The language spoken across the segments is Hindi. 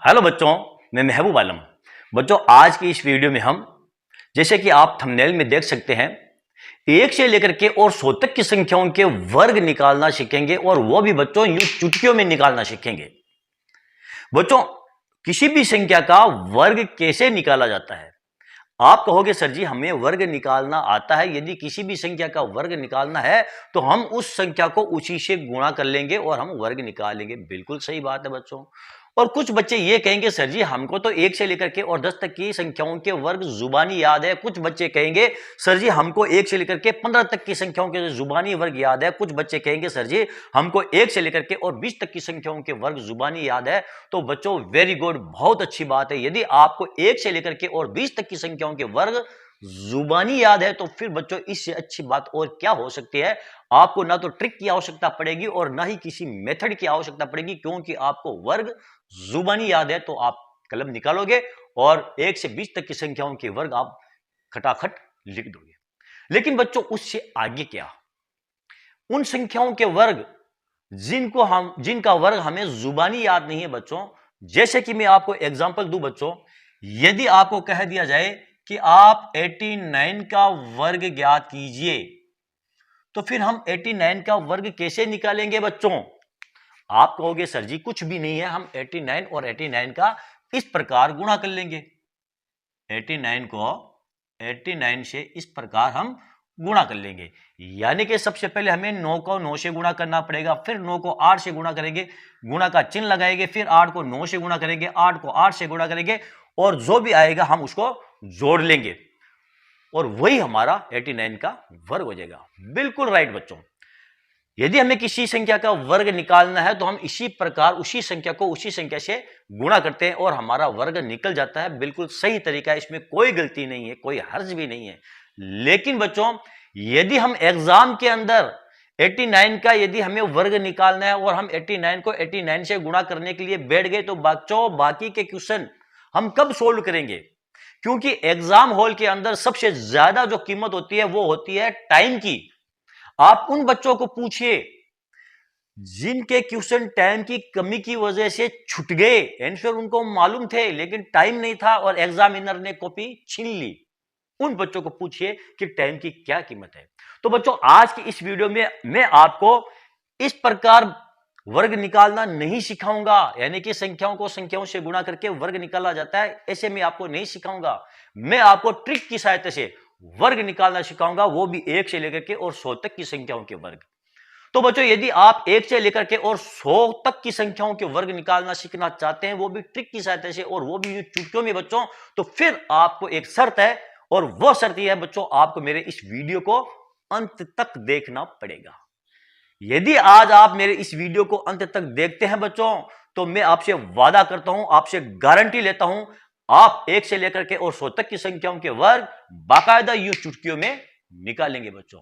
हेलो बच्चों, मैं महबूब आलम। बच्चों, आज की इस वीडियो में हम जैसे कि आप थंबनेल में देख सकते हैं, एक से लेकर के और 100 तक की संख्याओं के वर्ग निकालना सीखेंगे और वो भी बच्चों यूं चुटकियों में निकालना सीखेंगे। बच्चों, किसी भी संख्या का वर्ग कैसे निकाला जाता है? आप कहोगे सर जी हमें वर्ग निकालना आता है। यदि किसी भी संख्या का वर्ग निकालना है तो हम उस संख्या को उसी से गुणा कर लेंगे और हम वर्ग निकालेंगे। बिल्कुल सही बात है बच्चों। और कुछ बच्चे ये कहेंगे सर जी हमको तो 1 से लेकर के और 10 तक की संख्याओं के वर्ग जुबानी याद है। कुछ बच्चे कहेंगे सर जी हमको 1 से लेकर के 15 तक की संख्याओं के जुबानी वर्ग याद है। कुछ बच्चे कहेंगे सर जी हमको 1 से लेकर के और 20 तक की संख्याओं के वर्ग जुबानी याद है। तो बच्चों वेरी गुड, बहुत अच्छी बात है। यदि आपको 1 से लेकर के और 20 तक की संख्याओं के वर्ग जुबानी याद है तो फिर बच्चों इससे अच्छी बात और क्या हो सकती है। आपको ना तो ट्रिक की आवश्यकता पड़ेगी और ना ही किसी मेथड की आवश्यकता पड़ेगी, क्योंकि आपको वर्ग जुबानी याद है। तो आप कलम निकालोगे और 1 से 20 तक की संख्याओं के वर्ग आप खटाखट लिख दोगे। लेकिन बच्चों उससे आगे क्या? उन संख्याओं के वर्ग जिनका वर्ग हमें जुबानी याद नहीं है बच्चों। जैसे कि मैं आपको एग्जांपल दूं बच्चों, यदि आपको कह दिया जाए कि आप 89 का वर्ग ज्ञात कीजिए, तो फिर हम 89 का वर्ग कैसे निकालेंगे बच्चों? आप कहोगे सर जी कुछ भी नहीं है, हम 89 और 89 का इस प्रकार गुणा कर लेंगे। 89 को 89 से इस प्रकार हम गुणा कर लेंगे। यानी कि सबसे पहले हमें 9 को 9 से गुणा करना पड़ेगा, फिर 9 को 8 से गुणा करेंगे, गुणा का चिन्ह लगाएंगे, फिर 8 को 9 से गुणा करेंगे, 8 को 8 से गुणा करेंगे और जो भी आएगा हम उसको जोड़ लेंगे और वही हमारा 89 का वर्ग हो जाएगा। बिल्कुल राइट बच्चों। यदि हमें किसी संख्या का वर्ग निकालना है तो हम इसी प्रकार उसी संख्या को उसी संख्या से गुणा करते हैं और हमारा वर्ग निकल जाता है। बिल्कुल सही तरीका है, इसमें कोई गलती नहीं है, कोई हर्ज भी नहीं है। लेकिन बच्चों यदि हम एग्जाम के अंदर 89 का यदि हमें वर्ग निकालना है और हम 89 को 89 से गुणा करने के लिए बैठ गए तो बच्चों बाकी के क्वेश्चन हम कब सोल्व करेंगे? क्योंकि एग्जाम हॉल के अंदर सबसे ज्यादा जो कीमत होती है वो होती है टाइम की। आप उन बच्चों को पूछिए जिनके क्वेश्चन टाइम की कमी की वजह से छूट गए, आंसर उनको मालूम थे लेकिन टाइम नहीं था और एग्जामिनर ने कॉपी छीन ली। उन बच्चों को पूछिए कि टाइम की क्या कीमत है। तो बच्चों आज की इस वीडियो में मैं आपको इस प्रकार वर्ग निकालना नहीं सिखाऊंगा, यानी कि संख्याओं को संख्याओं से गुणा करके वर्ग निकाला जाता है, ऐसे मैं आपको नहीं सिखाऊंगा। मैं आपको ट्रिक की सहायता से वर्ग निकालना सिखाऊंगा, वो भी 1 से लेकर के और 100 तक की संख्याओं के वर्ग। तो बच्चों यदि आप 1 से लेकर के और 100 तक की संख्याओं के वर्ग निकालना सीखना चाहते हैं, वो भी ट्रिक की सहायता से और वो भी चुटकियों में बच्चों, तो फिर आपको एक शर्त है और वो शर्त यह है बच्चों, आपको मेरे इस वीडियो को अंत तक देखना पड़ेगा। यदि आज आप मेरे इस वीडियो को अंत तक देखते हैं बच्चों, तो मैं आपसे वादा करता हूं, आपसे गारंटी लेता हूं, आप 1 से लेकर के और 100 तक की संख्याओं के वर्ग बाकायदा यूं चुटकियों में निकालेंगे बच्चों।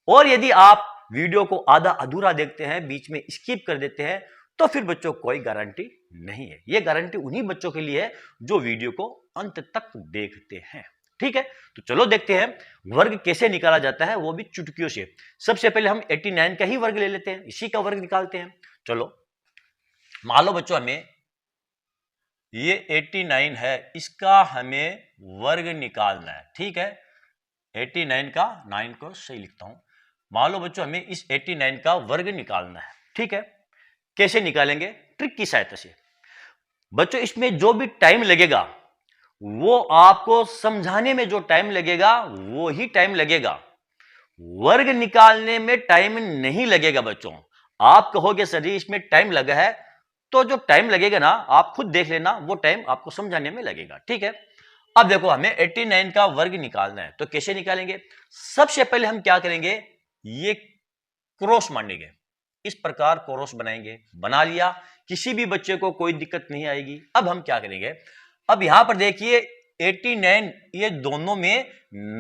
और यदि आप वीडियो को आधा अधूरा देखते हैं, बीच में स्किप कर देते हैं, तो फिर बच्चों कोई गारंटी नहीं है। यह गारंटी उन्हीं बच्चों के लिए है जो वीडियो को अंत तक देखते हैं। ठीक है, तो चलो देखते हैं वर्ग कैसे निकाला जाता है, वो भी चुटकियों से। सबसे पहले हम 89 का ही वर्ग ले लेते हैं, इसी का वर्ग निकालते हैं। चलो मान लो बच्चों हमें ये 89 है, इसका हमें वर्ग निकालना है। ठीक है, 89 का 9 को सही लिखता हूं। मान लो बच्चों हमें इस 89 का वर्ग निकालना है। ठीक है, कैसे निकालेंगे? ट्रिक की सहायता से। बच्चों इसमें जो भी टाइम लगेगा वो आपको समझाने में जो टाइम लगेगा वो ही टाइम लगेगा, वर्ग निकालने में टाइम नहीं लगेगा बच्चों। आप कहोगे सर जी इसमें टाइम लगा है, तो जो टाइम लगेगा ना आप खुद देख लेना, वो टाइम आपको समझाने में लगेगा। ठीक है, अब देखो हमें 89 का वर्ग निकालना है, तो कैसे निकालेंगे? सबसे पहले हम क्या करेंगे, ये क्रॉस मानेंगे, इस प्रकार क्रॉस बनाएंगे। बना लिया, किसी भी बच्चे को कोई दिक्कत नहीं आएगी। अब हम क्या करेंगे, अब यहां पर देखिए 89, ये दोनों में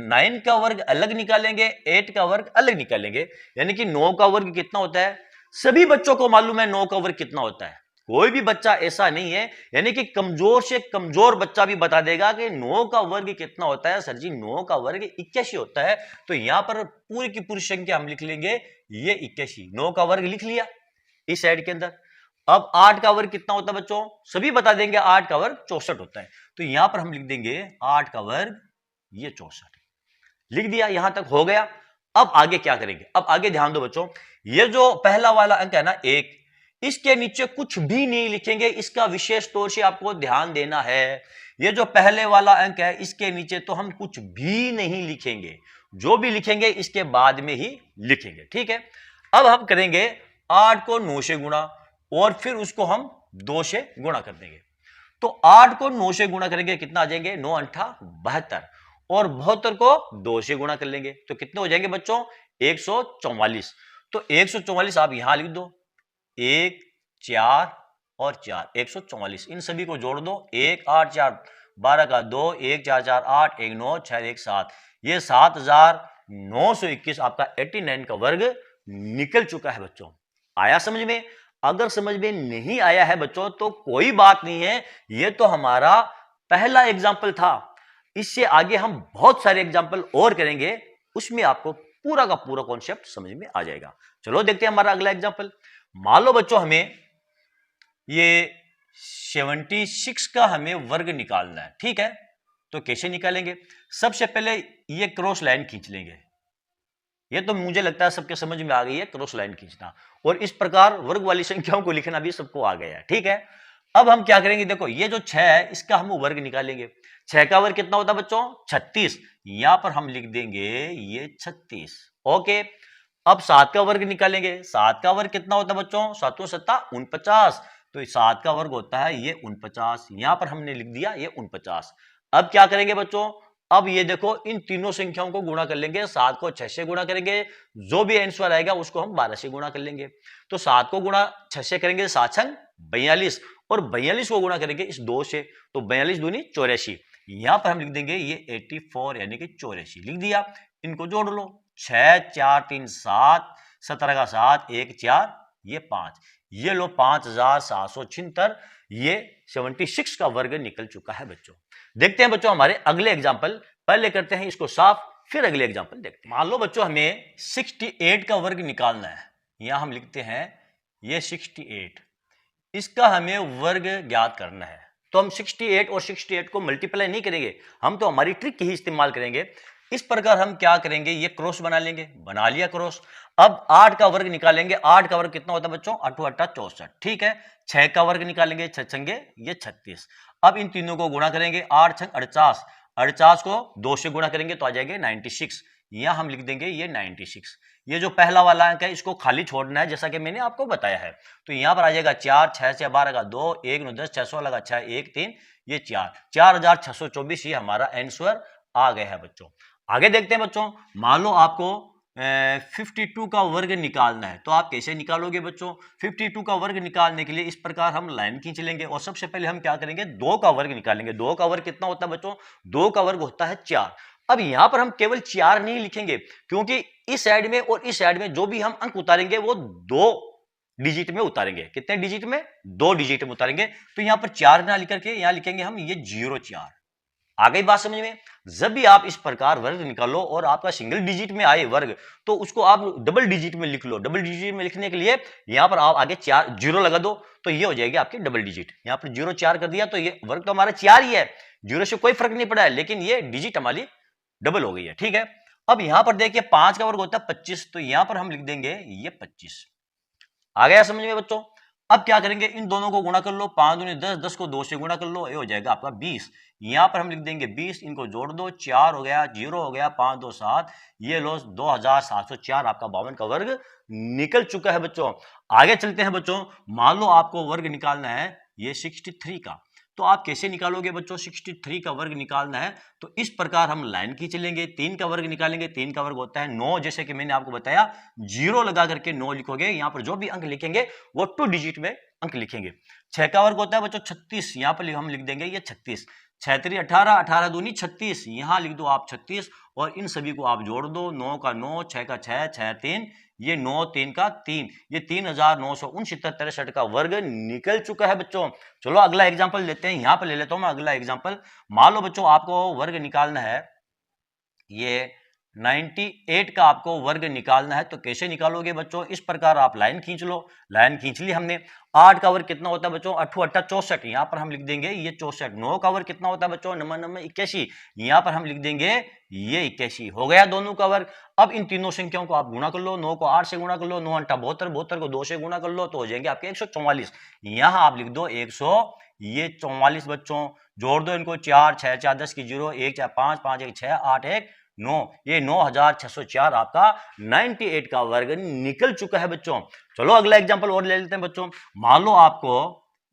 9 का वर्ग अलग निकालेंगे, 8 का वर्ग अलग निकालेंगे। यानी कि 9 का वर्ग कितना होता है, सभी बच्चों को मालूम है 9 का वर्ग कितना होता है। कोई भी बच्चा ऐसा नहीं है, यानी कि कमजोर से कमजोर बच्चा भी बता देगा कि 9 का वर्ग कितना होता है। सर जी 9 का वर्ग 81 होता है। तो यहां पर पूरी की पूरी संख्या हम लिख लेंगे, ये 81, 9 का वर्ग लिख लिया इस साइड के अंदर। अब 8 का वर्ग कितना होता है बच्चों? सभी बता देंगे 8 का वर्ग 64 होता है। तो यहां पर हम लिख देंगे 8 का वर्ग ये 64 लिख दिया। यहां तक हो गया। अब आगे क्या करेंगे? अब आगे ध्यान दो बच्चों, ये जो पहला वाला अंक है ना 1, इसके नीचे कुछ भी नहीं लिखेंगे। इसका विशेष तौर से आपको ध्यान देना है। ये जो पहले वाला अंक है इसके नीचे तो हम कुछ भी नहीं लिखेंगे, जो भी लिखेंगे इसके बाद में ही लिखेंगे, ठीक है। अब हम करेंगे 8 को 9 से गुणा और फिर उसको हम 2 से गुणा कर देंगे। तो 8 को 9 से गुणा करेंगे, कितना आ जाएंगे? 9 अंठा 72 और 72 को 2 से गुणा कर लेंगे तो कितने हो जाएंगे बच्चों? 144। तो 144 आप यहां लिख दो, 1 4 और 4 144, इन सभी को जोड़ दो। 1 8 4 12 का 2, 1 4 4 8 1 9 6 1 7, ये 7921 आपका 89 का वर्ग निकल चुका है बच्चों। आया समझ में? अगर समझ में नहीं आया है बच्चों तो कोई बात नहीं है, ये तो हमारा पहला एग्जाम्पल था। इससे आगे हम बहुत सारे एग्जाम्पल और करेंगे, उसमें आपको पूरा का पूरा कॉन्सेप्ट समझ में आ जाएगा। चलो देखते हैं हमारा अगला एग्जाम्पल। मान लो बच्चों हमें ये 76 का हमें वर्ग निकालना है, ठीक है। तो कैसे निकालेंगे? सबसे पहले ये क्रॉस लाइन खींच लेंगे। ये तो मुझे लगता है सबके समझ में आ गई है, क्रॉस लाइन खींचना। और इस प्रकार वर्ग वाली संख्याओं को लिखना भी सबको आ गया है, ठीक है। अब हम क्या करेंगे? देखो ये जो 6 है इसका हम वर्ग निकालेंगे। 6 का वर्ग कितना होता है बच्चों? 36। यहां पर हम लिख देंगे ये 36, ओके। अब 7 का वर्ग निकालेंगे। 7 का वर्ग कितना होता है बच्चों? 7 7 49। तो 7 का वर्ग होता है ये 49, यहां पर हमने लिख दिया ये 49। अब क्या करेंगे बच्चों? अब ये देखो इन तीनों संख्याओं को गुणा कर लेंगे। 7 को 6 से गुणा करेंगे, जो भी आंसर आएगा उसको हम 12 से गुणा कर लेंगे। तो 7 को गुणा 6 से करेंगे, 7 छंग 42 और 42 को गुणा करेंगे इस 2 से, तो 42 दूनी 84। यहां पर हम लिख देंगे ये 84 यानी कि 84 लिख दिया। इनको जोड़ लो, 6 4 3 7, 17 का 7 1 4 ये 5, ये लो 5776, ये 76 का वर्ग निकल चुका है बच्चों। देखते हैं बच्चों हमारे अगले एग्जाम्पल। पहले करते हैं इसको साफ, फिर अगले एग्जाम्पल देखते हैं। मान लो बच्चों हमें 68 का वर्ग निकालना है। यहां हम लिखते हैं ये 68, इसका हमें वर्ग ज्ञात करना है। तो हम 68 और 68 को मल्टीप्लाई नहीं करेंगे, हम तो हमारी ट्रिक ही इस्तेमाल करेंगे। इस प्रकार हम क्या करेंगे? ये क्रॉस बना लेंगे। बना लिया क्रॉस। अब 8 का वर्ग निकालेंगे। 8 का वर्ग कितना होता है बच्चों? 8 8 64, ठीक है। 6 का वर्ग निकालेंगे, 6 छंगे ये 36। अब इन तीनों को गुणा करेंगे, 8 छंग 48, 48 को 2 से गुणा करेंगे तो आ जाएंगे 96। यहां हम लिख देंगे ये 96। ये जो पहला वाला अंक है इसको खाली छोड़ना है, जैसा कि मैंने आपको बताया है। तो यहां पर आ जाएगा 4 6 से 12 का 2 1 9 10 600 लगा 6 1 3 ये 4 4624, ये हमारा आंसर आ गया है बच्चों। आगे देखते हैं बच्चों। मान लो आपको 52 का वर्ग निकालना है, तो आप कैसे निकालोगे बच्चों? 52 का वर्ग निकालने के लिए इस प्रकार हम लाइन खींच लेंगे और सबसे पहले हम क्या करेंगे? 2 का वर्ग निकालेंगे। 2 का वर्ग कितना होता है बच्चों? 2 का वर्ग होता है 4। अब यहां पर हम केवल 4 नहीं लिखेंगे, क्योंकि इस साइड में और इस साइड में जो भी हम अंक उतारेंगे वो 2 डिजिट में उतारेंगे। कितने डिजिट में? 2 डिजिट में उतारेंगे। तो यहां पर 4 ना लिख करके यहां लिखेंगे हम ये 04। आ गई बात समझ में? जब भी आप इस प्रकार वर्ग निकालो और आपका सिंगल डिजिट में आए वर्ग, तो उसको आप डबल डिजिट में लिख लो। डबल डिजिट में लिखने के लिए यहां पर आप आगे 4 जीरो लगा दो, तो ये हो जाएगी आपकी डबल डिजिट। यहां पर 04 कर दिया तो ये वर्ग तो हमारा 4 ही है, 0 से कोई फर्क नहीं पड़ा है, लेकिन ये डिजिट हमारी डबल हो गई है, ठीक है। अब यहां पर देखिए 5 का वर्ग होता है 25, तो यहां पर हम लिख देंगे ये 25। आ गया समझ में बच्चों? अब क्या करेंगे? इन दोनों को गुणा कर लो, 5 दूनी 10, 10 को 2 से गुणा कर लो, ये हो जाएगा आपका 20। यहां पर हम लिख देंगे 20, इनको जोड़ दो, 4 हो गया, 0 हो गया, 5 2 7, ये लो 2704, आपका 52 का वर्ग निकल चुका है बच्चों। आगे चलते हैं बच्चों। मान लो आपको वर्ग निकालना है ये 63 का, तो आप कैसे निकालोगे बच्चों? 63 का वर्ग निकालना है तो इस प्रकार हम लाइन खींच लेंगे। 3 का वर्ग निकालेंगे। 3 का वर्ग होता है 9, जैसे कि मैंने आपको बताया, 0 लगा करके 9 लिखोगे। यहां पर जो भी अंक लिखेंगे वो 2 डिजिट में अंक लिखेंगे। 6 का वर्ग होता है बच्चों 36, यहां पर हम लिख देंगे ये 36। 6 3 18, 18 दूनी 36, यहां लिख दो आप 36 और इन सभी को आप जोड़ दो। 9 का 9, 6 का 6, 6 3, ये 9 3 का 3, ये 3969 का वर्ग निकल चुका है बच्चों। चलो अगला एग्जांपल लेते हैं। यहां पर ले लेता हूं मैं अगला एग्जांपल। मान लो बच्चों आपको वर्ग निकालना है ये 98 का आपको वर्ग निकालना है तो कैसे निकालोगे बच्चों? इस प्रकार आप लाइन खींच लो। लाइन खींच ली हमने। 8 का वर्ग कितना होता है बच्चों? 8 8 64। यहां पर हम लिख देंगे ये 64। 9 का वर्ग कितना होता है बच्चों? 9 9 81। यहां पर हम लिख देंगे ये 81। हो गया दोनों का वर्ग। अब इन तीनों संख्याओं को आप गुणा कर लो। 9 को 8 से गुणा कर लो, 9 8 72, 72 को 2 से गुणा कर लो तो हो जाएंगे आपके 144। यहां आप लिख दो 144 बच्चों। जोड़ दो इनको, 4 6 4 10 की 0, 1 4 5 5 1 6 8 1 9, ये 9604 आपका 98 का वर्ग निकल चुका है बच्चों। चलो अगला एग्जांपल और ले लेते हैं बच्चों। मान लो आपको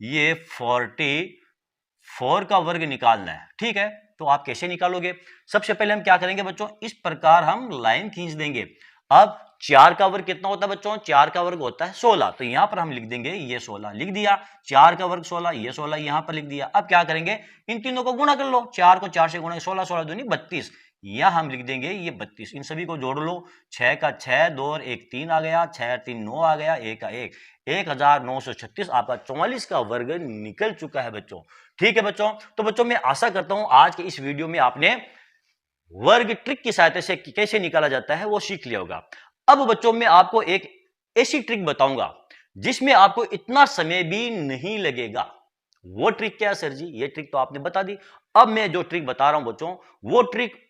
ये 44 का वर्ग निकालना है, ठीक है? तो आप कैसे निकालोगे? सबसे पहले हम क्या करेंगे बच्चों? इस प्रकार हम लाइन खींच देंगे। अब 4 का वर्ग कितना होता है बच्चों? 4 का वर्ग होता है 16। तो यहां पर हम लिख देंगे ये 16, लिख दिया। 4 का वर्ग 16, ये 16 यहां पर लिख दिया। अब क्या करेंगे? इन तीनों को गुणा कर लो। 4 को 4 से गुणा, 16 16 दूनी 32, या हम लिख देंगे ये 32। इन सभी को जोड़ लो। 6 का 6, 2 और 1 3 आ गया, 6 3 9 आ गया, 1 का 1, 1936 आपका 44 का वर्ग निकल चुका है बच्चों। ठीक है बच्चों? तो बच्चों मैं आशा करता हूं आज के इस वीडियो में आपने वर्ग ट्रिक की सहायता से कैसे निकाला जाता है वो सीख लिया होगा। अब बच्चों मैं आपको एक ऐसी ट्रिक बताऊंगा जिसमें आपको इतना समय भी नहीं लगेगा। वो ट्रिक क्या है सर जी? ये ट्रिक तो आपने बता दी। अब मैं जो ट्रिक बता रहा हूं बच्चों, वो ट्रिक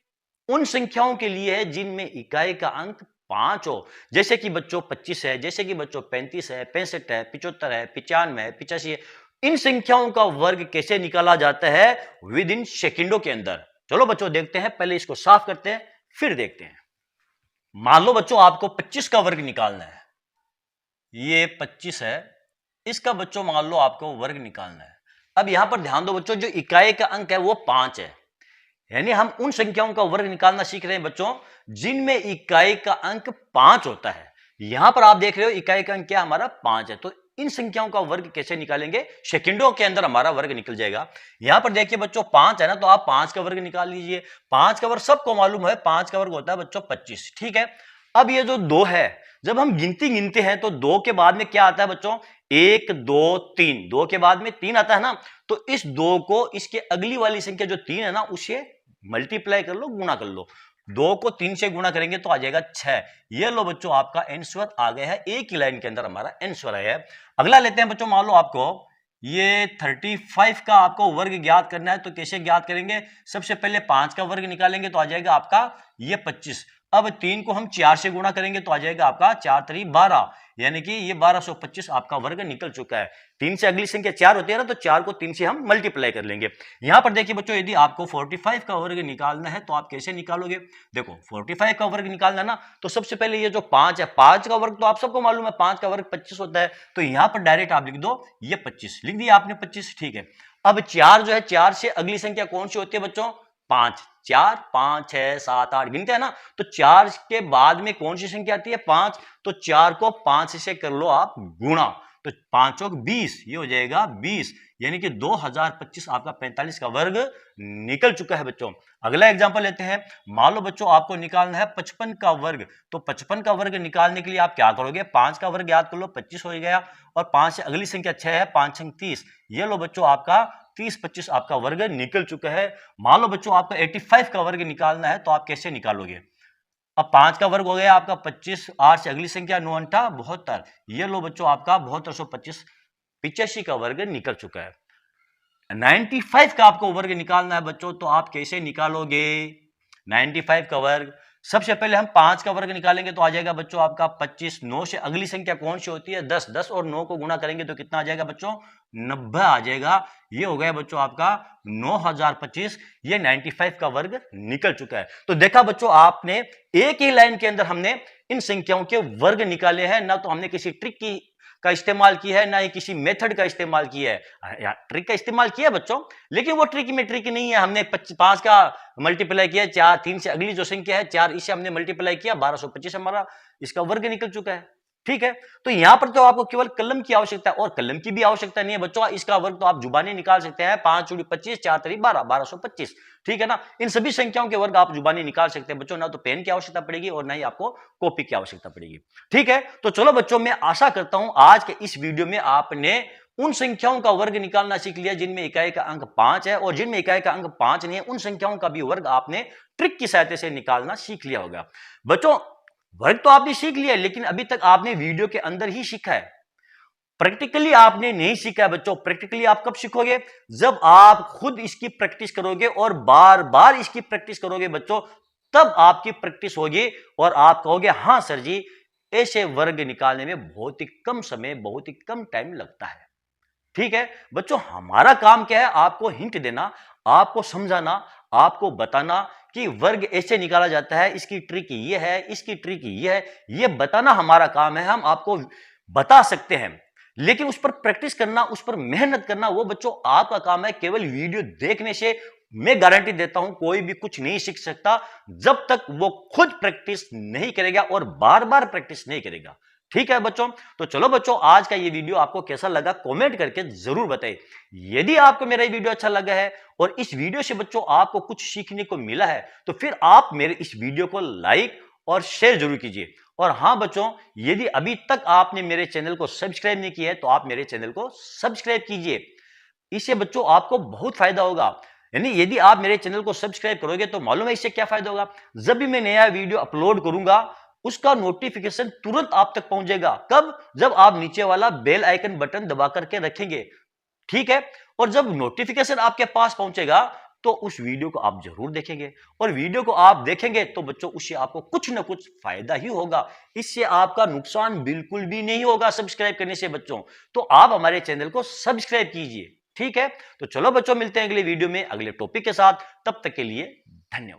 उन संख्याओं के लिए है जिनमें इकाई का अंक 5 हो। जैसे कि बच्चों 25 है, जैसे कि बच्चों 35 है, 65 है, 75 है, 95 है, 85 है। इन संख्याओं का वर्ग कैसे निकाला जाता है? विद इन सेकेंडों के अंदर। चलो बच्चों देखते हैं, पहले इसको साफ करते हैं फिर देखते हैं। मान लो बच्चों आपको 25 का वर्ग निकालना है। ये 25 है, इसका बच्चों मान लो आपको वर्ग निकालना है। अब यहां पर ध्यान दो बच्चों, जो इकाई का अंक है वो 5 है, यानी हम उन संख्याओं का वर्ग निकालना सीख रहे हैं बच्चों जिनमें इकाई का अंक 5 होता है। यहां पर आप देख रहे हो इकाई का अंक क्या हमारा 5 है। तो इन संख्याओं का वर्ग कैसे निकालेंगे? सेकंडों के अंदर हमारा वर्ग निकल जाएगा। यहां पर देखिए बच्चों 5 है ना, तो आप 5 का वर्ग निकाल लीजिए। 5 का वर्ग सबको मालूम है, 5 का वर्ग होता है बच्चों 25। ठीक है? अब ये जो 2 है, जब हम गिनती गिनते हैं तो 2 के बाद में क्या आता है बच्चों? 1 2 3, 2 के बाद में 3 आता है ना। तो इस 2 को इसके अगली वाली संख्या जो 3 है ना उसे मल्टीप्लाई कर लो, गुणा कर लो। 2 को 3 से गुणा करेंगे तो आ जाएगा 6। ये लो बच्चों आपका आंसर आ गया है। एक ही लाइन के अंदर हमारा आंसर आया है। अगला लेते हैं बच्चों। मान लो आपको ये 35 का आपको वर्ग ज्ञात करना है, तो कैसे ज्ञात करेंगे? सबसे पहले 5 का वर्ग निकालेंगे तो आ जाएगा आपका ये 25। अब 3 को हम 4 से गुणा करेंगे तो आ जाएगा आपका 4 3 12, यानी कि ये 1225 आपका वर्ग निकल चुका है। 3 से अगली संख्या 4 होती है ना, तो 4 को 3 से हम मल्टीप्लाई कर लेंगे। यहां पर देखिए बच्चों, यदि आपको 45 का वर्ग निकालना है तो आप कैसे निकालोगे? देखो 45 का वर्ग निकालना ना, तो सबसे पहले ये जो 5 है, 5 का वर्ग तो आप सबको मालूम है, 5 का वर्ग 25 होता है। तो यहां पर डायरेक्ट आप लिख दो ये 25, लिख दिया आपने 25। ठीक है? अब 4 जो है, 4 से अगली संख्या कौन सी होती है बच्चों? 5। 4 5 6 7 8 गिनते हैं ना, तो 4 के बाद में कौन सी संख्या आती है? 5। तो 4 को 5 से कर लो आप गुणा, तो 5 और 20, ये हो जाएगा 20, यानी कि 2025 आपका 45 का वर्ग निकल चुका है बच्चों। अगला एग्जांपल लेते हैं। मान लो बच्चों आपको निकालना है 55 का वर्ग। तो 55 का वर्ग निकालने के लिए आप क्या करोगे? 5 का वर्ग याद कर लो, 25 हो गया, और 5 से अगली संख्या 6 है, 5 6 30। ये लो बच्चों आपका 30 25 आपका वर्ग निकल चुका है। मान लो बच्चों आपका 85 का वर्ग निकालना है, तो आप कैसे निकालोगे? अब 5 का वर्ग हो गया आपका 25, 8 से अगली संख्या 9 8 72। ये लो बच्चों आपका 7225 85 का वर्ग निकल चुका है। 95 का आपको वर्ग निकालना है बच्चों, तो आप कैसे निकालोगे 95 का वर्ग? सबसे पहले हम 5 का वर्ग निकालेंगे तो आ जाएगा बच्चों आपका 25। 9 से अगली संख्या कौन सी होती है? 10। 10 और 9 को गुणा करेंगे तो कितना आ जाएगा बच्चों? 90 आ जाएगा। ये हो गया बच्चों आपका 9025। ये 95 का वर्ग निकल चुका है। तो देखा बच्चों, आपने एक ही लाइन के अंदर हमने इन संख्याओं के वर्ग निकाले हैं। ना तो हमने किसी ट्रिक का इस्तेमाल किया है, ना ही किसी मेथड का इस्तेमाल किया है। ट्रिक का इस्तेमाल किया बच्चों, लेकिन वो ट्रिक में ट्रिक नहीं है। हमने 5 का मल्टीप्लाई किया, 4 3 से अगली जो संख्या है 4, इसे हमने मल्टीप्लाई किया, 1225 हमारा इसका वर्ग निकल चुका है। ठीक है? तो यहां पर तो आपको केवल कलम की आवश्यकता है, और कलम की भी आवश्यकता नहीं है बच्चों। इसका वर्ग तो आप जुबानी निकाल सकते हैं। 5 × 25 4 3 12, 1225। ठीक है ना? इन सभी संख्याओं के वर्ग आप जुबानी निकाल सकते हैं बच्चों। ना तो पेन की आवश्यकता पड़ेगी और ना ही आपको कॉपी की आवश्यकता पड़ेगी। ठीक है? तो चलो बच्चों, मैं आशा करता हूं आज के इस वीडियो में आपने उन संख्याओं का वर्ग निकालना सीख लिया जिनमें इकाई का अंक 5 है, और जिनमें इकाई का अंक 5 नहीं है उन संख्याओं का भी वर्ग आपने ट्रिक की सहायता से निकालना सीख लिया होगा। बच्चों, वर्ग तो आपने सीख लिया, लेकिन अभी तक आपने वीडियो के अंदर ही सीखा है, प्रैक्टिकली आपने नहीं सीखा है। बच्चों, प्रैक्टिकली आप कब सीखोगे? जब आप खुद इसकी प्रैक्टिस करोगे और बार बार इसकी प्रैक्टिस करोगे बच्चों, तब आपकी प्रैक्टिस होगी और आप कहोगे हां सर जी, ऐसे वर्ग निकालने में बहुत ही कम समय, बहुत ही कम टाइम लगता है। ठीक है बच्चों, हमारा काम क्या है? आपको हिंट देना, आपको समझाना, आपको बताना कि वर्ग ऐसे निकाला जाता है, इसकी ट्रिक ये है, इसकी ट्रिक ये है, ये बताना हमारा काम है। हम आपको बता सकते हैं, लेकिन उस पर प्रैक्टिस करना, उस पर मेहनत करना, वो बच्चों आपका काम है। केवल वीडियो देखने से मैं गारंटी देता हूं कोई भी कुछ नहीं सीख सकता जब तक वो खुद प्रैक्टिस नहीं करेगा और बार बार प्रैक्टिस नहीं करेगा। ठीक है बच्चों, तो चलो बच्चों, आज का ये वीडियो आपको कैसा लगा कमेंट करके जरूर बताइए। यदि आपको मेरा ये वीडियो अच्छा लगा है और इस वीडियो से बच्चों आपको कुछ सीखने को मिला है, तो फिर आप मेरे इस वीडियो को लाइक और शेयर जरूर कीजिए। और हां बच्चों, यदि अभी तक आपने मेरे चैनल को सब्सक्राइब नहीं किया है तो आप मेरे चैनल को सब्सक्राइब कीजिए। इससे बच्चों आपको बहुत फायदा होगा। यानी यदि आप मेरे चैनल को सब्सक्राइब करोगे तो मालूम है इससे क्या फायदा होगा? जब भी मैं नया वीडियो अपलोड करूंगा उसका नोटिफिकेशन तुरंत आप तक पहुंचेगा। कब? जब आप नीचे वाला बेल आइकन बटन दबा करके रखेंगे। ठीक है, और जब नोटिफिकेशन आपके पास पहुंचेगा तो उस वीडियो को आप जरूर देखेंगे, और वीडियो को आप देखेंगे तो बच्चों उससे आपको कुछ ना कुछ फायदा ही होगा। इससे आपका नुकसान बिल्कुल भी नहीं होगा सब्सक्राइब करने से बच्चों। तो आप हमारे चैनल को सब्सक्राइब कीजिए। ठीक है, तो चलो बच्चों, मिलते हैं अगले वीडियो में अगले टॉपिक के साथ। तब तक के लिए धन्यवाद।